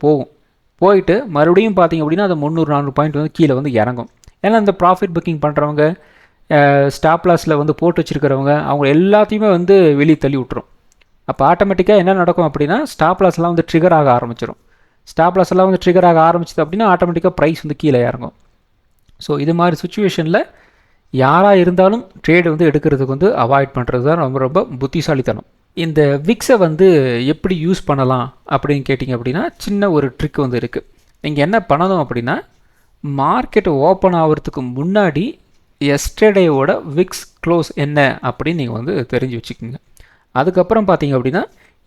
போயிட்டு மறுபடியும் பார்த்திங்க அப்படின்னா அந்த 300-400 பாயிண்ட் வந்து கீழே வந்து இறங்கும். ஏன்னா இந்த ப்ராஃபிட் புக்கிங் பண்ணுறவங்க ஸ்டாப் லாஸில் வந்து போட்டு வச்சுருக்கிறவங்க அவங்க எல்லாத்தையுமே வந்து வெளியே தள்ளி விட்டுரும். அப்போ ஆட்டோமேட்டிக்காக என்ன நடக்கும் அப்படின்னா ஸ்டாப் லாஸ்லாம் வந்து ட்ரிகர் ஆக ஆரம்பிச்சிடும். ஸ்டாப் லாஸ் எல்லாம் வந்து ட்ரிகர் ஆக ஆரம்பிச்சிது அப்படின்னா ஆட்டோமேட்டிக்காக ப்ரைஸ் வந்து கீழே இறங்கும். ஸோ இது மாதிரி சுச்சுவேஷனில் யாராக இருந்தாலும் ட்ரேடு வந்து எடுக்கிறதுக்கு வந்து அவாய்ட் பண்ணுறது தான் ரொம்ப ரொம்ப புத்திசாலித்தனம். இந்த விக்ஸை வந்து எப்படி யூஸ் பண்ணலாம் அப்படின்னு கேட்டிங்க அப்படின்னா சின்ன ஒரு ட்ரிக் வந்து இருக்குது. நீங்கள் என்ன பண்ணணும் அப்படின்னா மார்க்கெட் ஓப்பன் ஆகிறதுக்கு முன்னாடி எஸ்டர்டேவோட விக்ஸ் க்ளோஸ் என்ன அப்படின்னு நீங்கள் வந்து தெரிஞ்சு வச்சுக்கோங்க. அதுக்கப்புறம் பார்த்தீங்க அப்படின்னா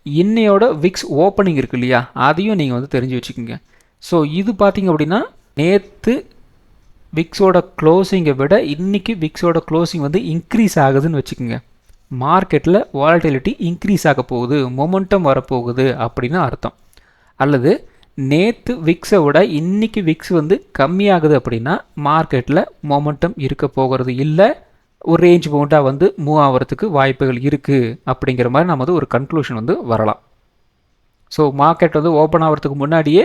இன்னையோட விக்ஸ் ஓப்பனிங் இருக்குது இல்லையா, அதையும் நீங்கள் வந்து தெரிஞ்சு வச்சுக்கோங்க. ஸோ இது பார்த்தீங்க அப்படின்னா நேற்று விக்ஸோட க்ளோசிங்கை விட இன்றைக்கி விக்ஸோட க்ளோசிங் வந்து இன்க்ரீஸ் ஆகுதுன்னு வச்சுக்கோங்க, மார்க்கெட்டில் வாலட்டிலிட்டி இன்க்ரீஸ் ஆக போகுது, மொமெண்டம் வரப்போகுது அப்படின்னு அர்த்தம். அல்லது நேற்று விக்ஸை விட இன்றைக்கி விக்ஸ் வந்து கம்மியாகுது அப்படின்னா மார்க்கெட்டில் மொமெண்டம் இருக்க போகிறது இல்லை, ஒரு ரேஞ்ச் பவுண்டாக வந்து மூவ் ஆகிறதுக்கு வாய்ப்புகள் இருக்குது அப்படிங்கிற மாதிரி நம்ம வந்து ஒரு கன்க்ளூஷன் வந்து வரலாம். ஸோ மார்க்கெட் வந்து ஓப்பன் ஆகிறதுக்கு முன்னாடியே,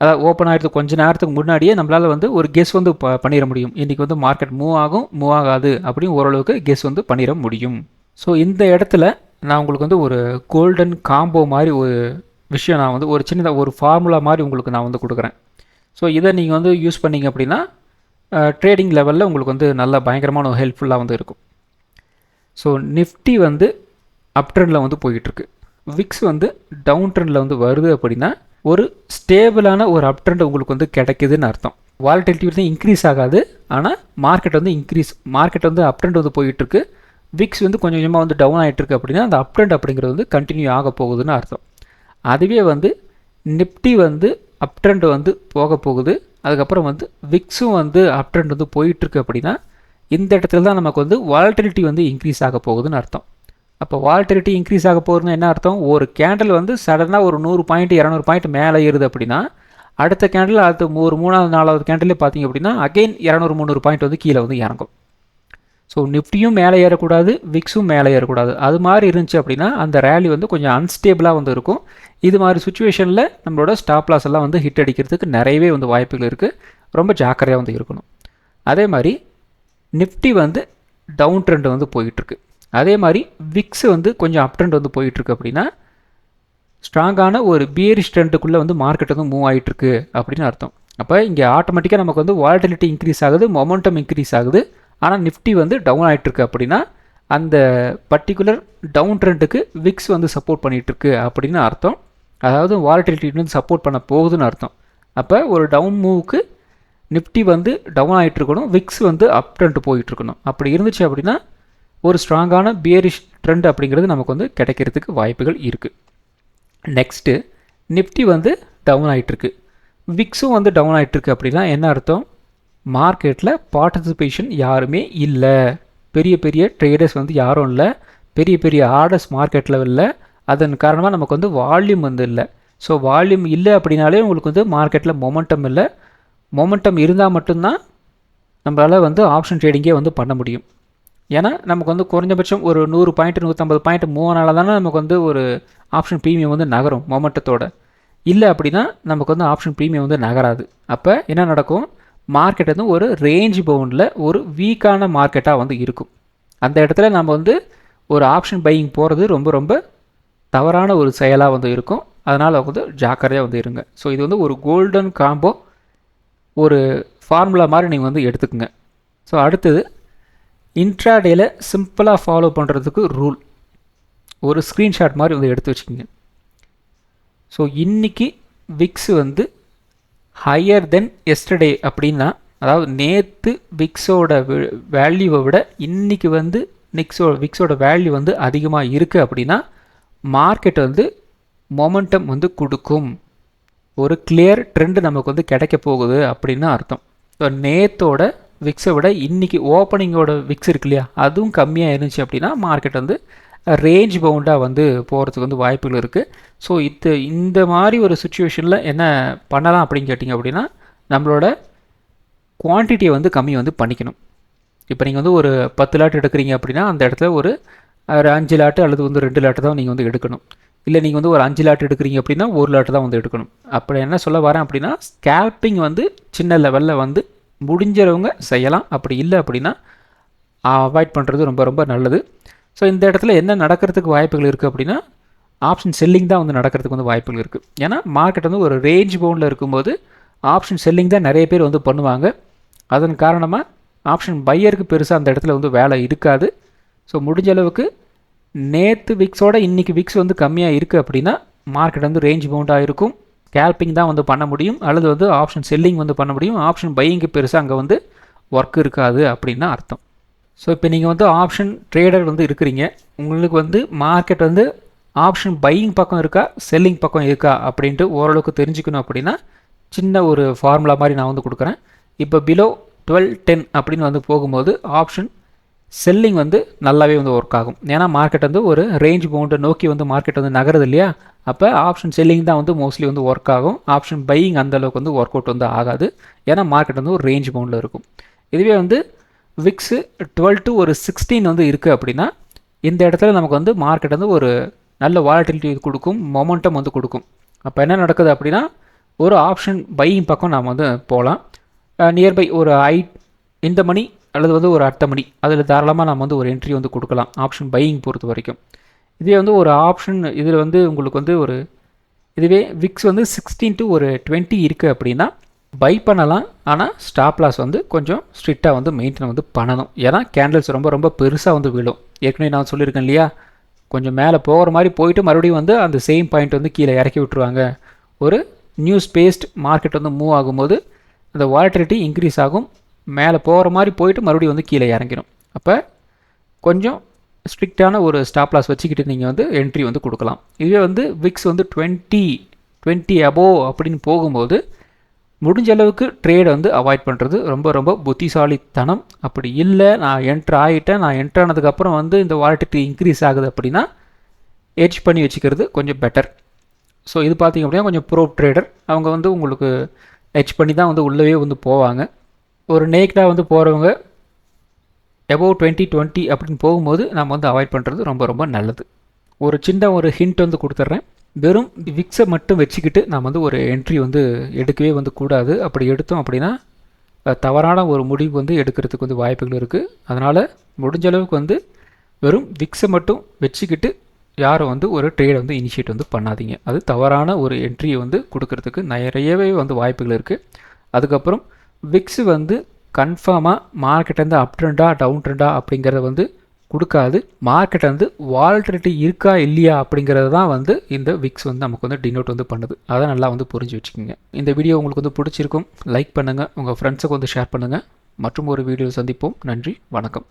அதாவது ஓப்பன் ஆகிறதுக்கு கொஞ்சம் நேரத்துக்கு முன்னாடியே நம்மளால் வந்து ஒரு கெஸ் வந்து பண்ணிட முடியும். இன்றைக்கி வந்து மார்க்கெட் மூவ் ஆகும் மூவ் ஆகாது அப்படின்னு ஓரளவுக்கு கெஸ் வந்து பண்ணிட முடியும். ஸோ இந்த இடத்துல நான் உங்களுக்கு வந்து ஒரு கோல்டன் காம்போ மாதிரி ஒரு விஷயம் நான் வந்து ஒரு சின்னதாக ஒரு ஃபார்முலா மாதிரி உங்களுக்கு நான் வந்து கொடுக்குறேன். ஸோ இதை நீங்கள் வந்து யூஸ் பண்ணிங்க அப்படின்னா ட்ரேடிங் லெவலில் உங்களுக்கு வந்து நல்ல பயங்கரமான ஹெல்ப்ஃபுல்லாக வந்து இருக்கும். ஸோ நிஃப்டி வந்து அப் ட்ரெண்டில் வந்து போய்கிட்டுருக்கு, விக்ஸ் வந்து டவுன் ட்ரெண்டில் வந்து வருது அப்படின்னா ஒரு ஸ்டேபிளான ஒரு அப் ட்ரெண்ட் உங்களுக்கு வந்து கிடைக்குதுன்னு அர்த்தம். வாலட்டிலிட்டி வந்து இன்க்ரீஸ் ஆகாது, ஆனால் மார்க்கெட் வந்து மார்க்கெட் வந்து அப் ட்ரெண்ட் வந்து போயிட்டுருக்கு, விக்ஸ் வந்து கொஞ்சம் கொஞ்சமாக வந்து டவுன் ஆகிட்டுருக்கு அப்படின்னா அந்த அப் ட்ரெண்ட் அப்படிங்கிறது வந்து கண்டினியூ ஆக போகுதுன்னு அர்த்தம். அதுவே வந்து நிஃப்டி வந்து அப் ட்ரெண்ட் வந்து போக போகுது, அதுக்கப்புறம் வந்து விக்ஸும் வந்து அப் ட்ரெண்ட் வந்து போயிட்டுருக்கு அப்படின்னா இந்த இடத்துல தான் நமக்கு வந்து வாலட்டிலிட்டி வந்து இன்க்ரீஸ் ஆக போகுதுன்னு அர்த்தம். அப்போ வாலட்டிலிட்டி இன்க்ரீஸ் ஆக போகுதுன்னு என்ன அர்த்தம், ஒரு கேண்டில் வந்து சடனாக ஒரு 100 பாயிண்ட் 200 பாயிண்ட் மேலே ஏறுது அப்படின்னா அடுத்த கேண்டில் அடுத்த ஒரு 3வது 4வது கேண்டிலே பார்த்தீங்க அப்படின்னா அகெயின் 200-300 பாயிண்ட் வந்து கீழே வந்து இறங்கும். ஸோ நிஃப்டியும் மேலே ஏறக்கூடாது, விக்ஸும் மேலே ஏறக்கூடாது. அது மாதிரி இருந்துச்சு அப்படின்னா அந்த ரேலி வந்து கொஞ்சம் அன்ஸ்டேபிளாக வந்து இருக்கும். இது மாதிரி சுச்சுவேஷனில் நம்மளோட ஸ்டாப் லாஸ் எல்லாம் வந்து ஹிட் அடிக்கிறதுக்கு நிறையவே வந்து வாய்ப்புகள் இருக்குது, ரொம்ப ஜாக்கிரதையாக வந்து இருக்கணும். அதே மாதிரி நிஃப்டி வந்து டவுன் ட்ரெண்ட் வந்து போயிட்டுருக்கு, அதே மாதிரி விக்ஸ் வந்து கொஞ்சம் அப் ட்ரெண்ட் வந்து போயிட்டுருக்கு அப்படின்னா ஸ்ட்ராங்கான ஒரு பியரிஷ் ட்ரெண்டுக்குள்ளே வந்து மார்க்கெட் வந்து மூவ் ஆகிட்டுருக்கு அப்படின்னு அர்த்தம். அப்போ இங்கே ஆட்டோமேட்டிக்காக நமக்கு வந்து வாலட்டிலிட்டி இன்க்ரீஸ் ஆகுது, மொமெண்டம் இன்க்ரீஸ் ஆகுது, ஆனால் நிஃப்டி வந்து டவுன் ஆகிட்டுருக்கு அப்படின்னா அந்த பர்டிகுலர் டவுன் ட்ரெண்டுக்கு விக்ஸ் வந்து சப்போர்ட் பண்ணிகிட்ருக்கு அப்படின்னு அர்த்தம். அதாவது வாலட்டிலிட்டி வந்து சப்போர்ட் பண்ண போகுதுன்னு அர்த்தம். அப்போ ஒரு டவுன் மூவுக்கு நிஃப்டி வந்து டவுன் ஆகிட்டுருக்கணும், விக்ஸ் வந்து அப் ட்ரெண்ட் போயிட்டுருக்கணும். அப்படி இருந்துச்சு அப்படின்னா ஒரு ஸ்ட்ராங்கான பியரிஷ் ட்ரெண்ட் அப்படிங்கிறது நமக்கு வந்து கிடைக்கிறதுக்கு வாய்ப்புகள் இருக்குது. நெக்ஸ்ட்டு நிஃப்டி வந்து டவுன் ஆகிட்டுருக்கு, விக்ஸும் வந்து டவுன் ஆகிட்டுருக்கு அப்படின்னா என்ன அர்த்தம், மார்க்கெட்டில் பார்ட்டிசிபேஷன் யாருமே இல்லை, பெரிய பெரிய ட்ரேடர்ஸ் வந்து யாரும் இல்லை, பெரிய பெரிய ஆர்டர்ஸ் மார்க்கெட்டில் இல்லை, அதன் காரணமாக நமக்கு வந்து வால்யூம் வந்து இல்லை. ஸோ வால்யூம் இல்லை அப்படின்னாலே உங்களுக்கு வந்து மார்க்கெட்டில் மொமெண்டம் இல்லை, மொமெண்டம் இருந்தால் மட்டும்தான் நம்மளால் வந்து ஆப்ஷன் ட்ரேடிங்கே வந்து பண்ண முடியும். ஏன்னா நமக்கு வந்து குறைஞ்சபட்சம் ஒரு 100 பாயிண்ட் 150 பாயிண்ட் மூவ் ஆனால தானே நமக்கு வந்து ஒரு ஆப்ஷன் ப்ரீமியம் வந்து நகரும் மொமெண்டத்தோட. இல்லை அப்படின்னா நமக்கு வந்து ஆப்ஷன் ப்ரீமியம் வந்து நகராது. அப்போ என்ன நடக்கும், மார்க்கெட் வந்து ஒரு ரேஞ்ச் பவுண்டில் ஒரு வீக்கான மார்க்கெட்டாக வந்து இருக்கும். அந்த இடத்துல நம்ம வந்து ஒரு ஆப்ஷன் பையிங் போகிறது ரொம்ப ரொம்ப தவறான ஒரு செயலாக வந்து இருக்கும். அதனால் வந்து ஜாக்கிரதையாக வந்து இருங்க. ஸோ இது வந்து ஒரு கோல்டன் காம்போ, ஒரு ஃபார்முலா மாதிரி நீங்கள் வந்து எடுத்துக்கோங்க. ஸோ அடுத்தது இன்ட்ராடேயில் சிம்பிளாக ஃபாலோ பண்ணுறதுக்கு ரூல், ஒரு ஸ்க்ரீன்ஷாட் மாதிரி வந்து எடுத்து வச்சுக்கோங்க. ஸோ இன்றைக்கி விக்ஸ் வந்து ஹையர் தென் எஸ்டர்டே அப்படின்னா, அதாவது நேற்று விக்ஸோட வேல்யூவை விட இன்றைக்கி வந்து விக்ஸோட வேல்யூ வந்து அதிகமாக இருக்குது அப்படின்னா மார்க்கெட் வந்து மொமெண்டம் வந்து கொடுக்கும், ஒரு கிளியர் ட்ரெண்டு நமக்கு வந்து கிடைக்க போகுது அப்படின்னு அர்த்தம். ஸோ நேத்தோட விக்ஸை விட இன்றைக்கி ஓப்பனிங்கோட விக்ஸ் இருக்கு இல்லையா, அதுவும் கம்மியாக இருந்துச்சு அப்படின்னா மார்க்கெட் வந்து ரேஞ்ச் பவுண்டாக வந்து போகிறதுக்கு வந்து வாய்ப்புகள் இருக்குது. ஸோ இந்த மாதிரி ஒரு சுச்சுவேஷனில் என்ன பண்ணலாம் அப்படின்னு கேட்டிங்க அப்படின்னா நம்மளோட குவான்டிட்டியை வந்து கம்மி வந்து பண்ணிக்கணும். இப்போ நீங்கள் வந்து ஒரு 10 லாட் எடுக்கிறீங்க அப்படின்னா அந்த இடத்துல ஒரு 5 லாட்டு அல்லது வந்து 2 லாட்டு தான் நீங்கள் வந்து எடுக்கணும். இல்லை நீங்கள் வந்து ஒரு 5 லாட் எடுக்கிறீங்க அப்படின்னா 1 லாட்டு தான் வந்து எடுக்கணும். அப்படி என்ன சொல்ல வரேன் அப்படின்னா ஸ்கேல்பிங் வந்து சின்ன லெவலில் வந்து முடிஞ்சவங்க செய்யலாம், அப்படி இல்லை அப்படின்னா அவாய்ட் பண்ணுறது ரொம்ப ரொம்ப நல்லது. ஸோ இந்த இடத்துல என்ன நடக்கிறதுக்கு வாய்ப்புகள் இருக்குது அப்படின்னா ஆப்ஷன் செல்லிங் தான் வந்து நடக்கிறதுக்கு வந்து வாய்ப்புகள் இருக்குது. ஏன்னா மார்க்கெட் வந்து ஒரு ரேஞ்ச் பவுண்டில் இருக்கும்போது ஆப்ஷன் செல்லிங் தான் நிறைய பேர் வந்து பண்ணுவாங்க. அதன் காரணமாக ஆப்ஷன் பையருக்கு பெருசாக அந்த இடத்துல வந்து வேலை இருக்காது. ஸோ முடிஞ்ச அளவுக்கு நேற்று விக்ஸோட இன்றைக்கி விக்ஸ் வந்து கம்மியாக இருக்குது அப்படின்னா மார்க்கெட் வந்து ரேஞ்ச் பவுண்டாக இருக்கும், ஸ்கேல்பிங் தான் வந்து பண்ண முடியும், அல்லது வந்து ஆப்ஷன் செல்லிங் வந்து பண்ண முடியும். ஆப்ஷன் பையிங்கு பெருசாக அங்கே வந்து ஒர்க் இருக்காது அப்படின்னு அர்த்தம். ஸோ இப்போ நீங்கள் வந்து ஆப்ஷன் ட்ரேடர் வந்து இருக்கிறீங்க, உங்களுக்கு வந்து மார்க்கெட் வந்து ஆப்ஷன் பையிங் பக்கம் இருக்கா செல்லிங் பக்கம் இருக்கா அப்படின்ட்டு ஓரளவுக்கு தெரிஞ்சுக்கணும் அப்படின்னா சின்ன ஒரு ஃபார்முலா மாதிரி நான் வந்து கொடுக்குறேன். இப்போ பிலோ 1210 அப்படின்னு வந்து போகும்போது ஆப்ஷன் செல்லிங் வந்து நல்லாவே வந்து ஒர்க் ஆகும். ஏன்னா மார்க்கெட் வந்து ஒரு ரேஞ்ச் பவுண்டை நோக்கி வந்து மார்க்கெட் வந்து நகருது இல்லையா, அப்போ ஆப்ஷன் செல்லிங் தான் வந்து மோஸ்ட்லி வந்து ஒர்க் ஆகும். ஆப்ஷன் பையிங் அந்தளவுக்கு வந்து ஒர்க் அவுட் வந்து ஆகாது. ஏன்னா மார்க்கெட் வந்து ஒரு ரேஞ்ச் பவுண்டில் இருக்கும். இதுவே வந்து விக்ஸு 12 to ஒரு 16 வந்து இருக்குது அப்படின்னா இந்த இடத்துல நமக்கு வந்து மார்க்கெட் வந்து ஒரு நல்ல வாலட்டிலிட்டி கொடுக்கும், மொமெண்டம் வந்து கொடுக்கும். அப்போ என்ன நடக்குது அப்படின்னா ஒரு ஆப்ஷன் பையிங் பக்கம் நாம் வந்து போகலாம். நியர்பை ஒரு இந்த மணி அல்லது வந்து ஒரு அடுத்த மணி அதில் தாராளமாக நம்ம வந்து ஒரு என்ட்ரி வந்து கொடுக்கலாம் ஆப்ஷன் பையிங் பொறுத்த வரைக்கும். இதே வந்து ஒரு ஆப்ஷன் இதில் வந்து உங்களுக்கு வந்து ஒரு இதுவே விக்ஸ் வந்து 16 to ஒரு 20 இருக்குது அப்படின்னா பை பண்ணலாம். ஆனால் ஸ்டாப் லாஸ் வந்து கொஞ்சம் ஸ்ட்ரிக்டாக வந்து மெயின்டைன் வந்து பண்ணணும். ஏன்னா கேண்டில்ஸ் ரொம்ப ரொம்ப பெருசாக வந்து விழும். ஏற்கனவே நான் சொல்லியிருக்கேன் இல்லையா, கொஞ்சம் மேலே போகிற மாதிரி போயிட்டு மறுபடியும் வந்து அந்த சேம் பாயிண்ட் வந்து கீழே இறக்கி விட்டுருவாங்க. ஒரு நியூஸ் பேஸ்ட் மார்க்கெட் வந்து மூவ் ஆகும்போது அந்த வாலட்டிலிட்டி இன்க்ரீஸ் ஆகும், மேலே போகிற மாதிரி போயிட்டு மறுபடியும் வந்து கீழே இறங்கிடும். அப்போ கொஞ்சம் ஸ்ட்ரிக்டான ஒரு ஸ்டாப் லாஸ் வச்சுக்கிட்டு நீங்கள் வந்து என்ட்ரி வந்து கொடுக்கலாம். இதுவே வந்து விக்ஸ் வந்து 20 அபோவ் அப்படின்னு போகும்போது முடிஞ்ச அளவுக்கு ட்ரேடை வந்து அவாய்ட் பண்ணுறது ரொம்ப ரொம்ப புத்திசாலித்தனம். அப்படி இல்லை நான் என்ட்ரு ஆகிட்டேன், நான் என்ட்ரு ஆனதுக்கப்புறம் வந்து இந்த வாலட்டிலிட்டி இன்க்ரீஸ் ஆகுது அப்படின்னா எட்ஜ் பண்ணி வச்சுக்கிறது கொஞ்சம் பெட்டர். ஸோ இது பார்த்திங்க அப்படின்னா கொஞ்சம் ப்ரோ ட்ரேடர் அவங்க வந்து உங்களுக்கு எட்ஜ் பண்ணி தான் வந்து உள்ளவே வந்து போவாங்க. ஒரு நேக்டாக வந்து போகிறவங்க எபோவ் 20 அப்படின்னு போகும்போது நம்ம வந்து அவாய்ட் பண்ணுறது ரொம்ப ரொம்ப நல்லது. ஒரு சின்ன ஒரு ஹிண்ட் வந்து கொடுத்துட்றேன். வெறும் விக்ஸை மட்டும் வச்சுக்கிட்டு நம்ம வந்து ஒரு என்ட்ரி வந்து எடுக்கவே வந்து கூடாது. அப்படி எடுத்தோம் அப்படின்னா தவறான ஒரு முடிவு வந்து எடுக்கிறதுக்கு வந்து வாய்ப்புகள் இருக்குது. அதனால் முடிஞ்ச அளவுக்கு வந்து வெறும் விக்ஸை மட்டும் வச்சுக்கிட்டு யாரும் வந்து ஒரு ட்ரேடை வந்து இனிஷியேட் வந்து பண்ணாதீங்க. அது தவறான ஒரு என்ட்ரியை வந்து கொடுக்கறதுக்கு நிறையவே வந்து வாய்ப்புகள் இருக்குது. அதுக்கப்புறம் விக்ஸு வந்து கன்ஃபார்மாக மார்க்கெட் வந்து அப் ட்ரெண்டா டவுன் ட்ரெண்டா அப்படிங்கிறத வந்து கொடுக்காது. மார்க்கெட் வந்து வாலட்டிலிட்டி இருக்கா இல்லையா அப்படிங்கிறது தான் வந்து இந்த விக்ஸ் வந்து நமக்கு வந்து டினோட் வந்து பண்ணுது. அதை நல்லா வந்து புரிஞ்சு வச்சுக்கோங்க. இந்த வீடியோ உங்களுக்கு வந்து பிடிச்சிருக்கும், லைக் பண்ணுங்கள், உங்கள் ஃப்ரெண்ட்ஸுக்கு வந்து ஷேர் பண்ணுங்கள். மற்றும் ஒரு வீடியோ சந்திப்போம். நன்றி, வணக்கம்.